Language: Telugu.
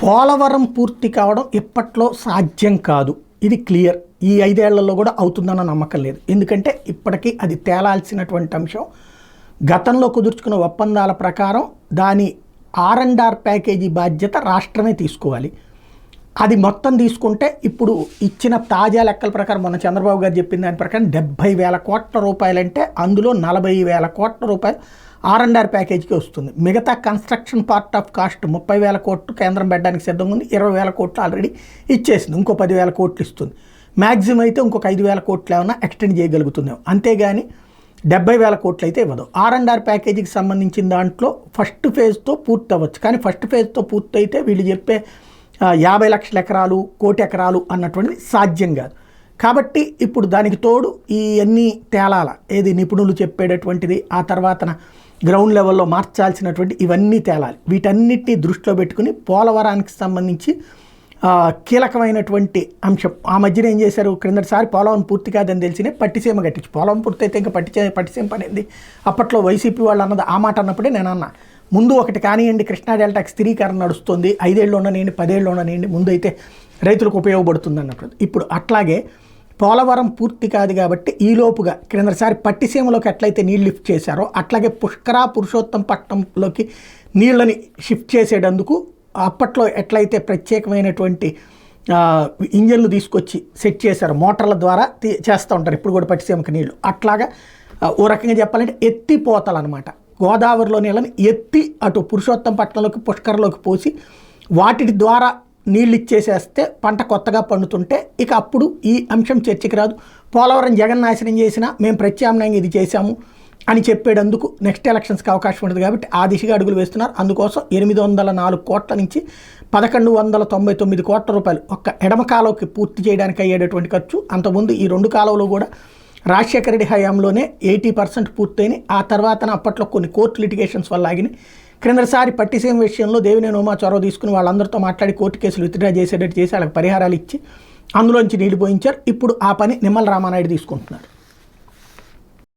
పోలవరం పూర్తి కావడం ఇప్పట్లో సాధ్యం కాదు, ఇది క్లియర్. ఈ 5 ఏళ్లలో కూడా అవుతుందన్న నమ్మకం లేదు. ఎందుకంటే ఇప్పటికీ అది తేలాల్సినటువంటి అంశం. గతంలో కుదుర్చుకున్న ఒప్పందాల ప్రకారం దాని R&R ప్యాకేజీ బాధ్యత రాష్ట్రమే తీసుకోవాలి. అది మొత్తం తీసుకుంటే ఇప్పుడు ఇచ్చిన తాజా లెక్కల ప్రకారం మొన్న చంద్రబాబు గారు చెప్పిన దాని ప్రకారం 70,000 కోట్ల రూపాయలంటే అందులో 40,000 కోట్ల రూపాయలు R&R ప్యాకేజీకి వస్తుంది. మిగతా కన్స్ట్రక్షన్ పార్ట్ ఆఫ్ కాస్ట్ 30,000 కోట్లు కేంద్రం పెట్టడానికి సిద్ధంగా ఉంది. 20,000 కోట్లు ఆల్రెడీ ఇచ్చేసింది. ఇంకో 10,000 కోట్లు ఇస్తుంది. మ్యాక్సిమం అయితే ఇంకొక 5,000 కోట్లు ఏమైనా ఎక్స్టెండ్ చేయగలుగుతున్నాం. అంతేగాని 70,000 కోట్లు అయితే ఇవ్వదు. R&R ప్యాకేజీకి సంబంధించిన దాంట్లో ఫస్ట్ ఫేజ్తో పూర్తి అవ్వచ్చు. కానీ ఫస్ట్ ఫేజ్తో పూర్తి అయితే వీళ్ళు చెప్పే 50 లక్షల ఎకరాలు, 1 కోటి ఎకరాలు అన్నటువంటిది సాధ్యం కాదు. కాబట్టి ఇప్పుడు దానికి తోడు ఇవన్నీ తేలాల, ఏది నిపుణులు చెప్పేటటువంటిది, ఆ తర్వాతన గ్రౌండ్ లెవెల్లో మార్చాల్సినటువంటి ఇవన్నీ తేలాలి. వీటన్నిటిని దృష్టిలో పెట్టుకుని పోలవరానికి సంబంధించి కీలకమైనటువంటి అంశం. ఆ మధ్యన ఏం చేశారు, క్రిందటిసారి పోలవరం పూర్తి కాదని తెలిసినే పట్టిసీమ కట్టించి, పోలవరం పూర్తి అయితే ఇంకా పట్టిసీమ పడింది. అప్పట్లో వైసీపీ వాళ్ళు అన్నది ఆ మాట అన్నప్పుడే నేను అన్నా, ముందు ఒకటి కానివ్వండి, కృష్ణా డెల్టాకి స్థిరీకరణ నడుస్తుంది, 5 ఏళ్ళు ఉండనివ్వండి, 10 ఏళ్ళు ఉండనివ్వండి, ముందు అయితే రైతులకు ఉపయోగపడుతుంది అన్నప్పుడు. ఇప్పుడు అట్లాగే పోలవరం పూర్తి కాదు కాబట్టి ఈలోపుగా క్రిందసారి పట్టిసీమలోకి ఎట్లయితే నీళ్ళు లిఫ్ట్ చేశారో అట్లాగే పుష్కరాపురుషోత్తంపట్నంలోకి నీళ్ళని షిఫ్ట్ చేసేటందుకు అప్పట్లో ఎట్లయితే ప్రత్యేకమైనటువంటి ఇంజన్లు తీసుకొచ్చి సెట్ చేశారో, మోటార్ల ద్వారా చేస్తూ ఉంటారు ఇప్పుడు కూడా పట్టిసీమకి నీళ్ళు. అట్లాగా ఓ రకంగా చెప్పాలంటే ఎత్తిపోతలు అనమాట. గోదావరిలో నీళ్ళని ఎత్తి అటు పురుషోత్తంపట్నంలోకి పుష్కరలోకి పోసి వాటి ద్వారా నీళ్ళు ఇచ్చేసేస్తే పంట కొత్తగా పండుతుంటే ఇక అప్పుడు ఈ అంశం చర్చకి రాదు. పోలవరం జగన్ నాశనం చేసినా మేము ప్రత్యామ్నాయంగా ఇది చేశాము అని చెప్పేటందుకు నెక్స్ట్ ఎలక్షన్స్కి అవకాశం ఉంటుంది. కాబట్టి ఆ దిశగా అడుగులు వేస్తున్నారు. అందుకోసం 804 కోట్ల నుంచి 1,199 కోట్ల రూపాయలు ఒక్క ఎడమ కాలువకి పూర్తి చేయడానికి అయ్యేటటువంటి ఖర్చు. అంతకుముందు ఈ 2 కాలువలు కూడా రాజశేఖర రెడ్డి హయాంలోనే 80% పూర్తయినాయి. ఆ తర్వాత అప్పట్లో కొన్ని కోర్టు లిటిగేషన్స్ వల్ల ఆగినాయి. క్రిందసారి పట్టిసీమ విషయంలో దేవినేని ఉమా చొరవ తీసుకుని వాళ్ళందరితో మాట్లాడి కోర్టు కేసులు విత్డ్రా చేసేటట్టు చేసి వాళ్ళకి పరిహారాలు ఇచ్చి అందులోంచి నీళ్లు పోయించారు. ఇప్పుడు ఆ పని నిమ్మల రామానాయుడు తీసుకుంటున్నారు.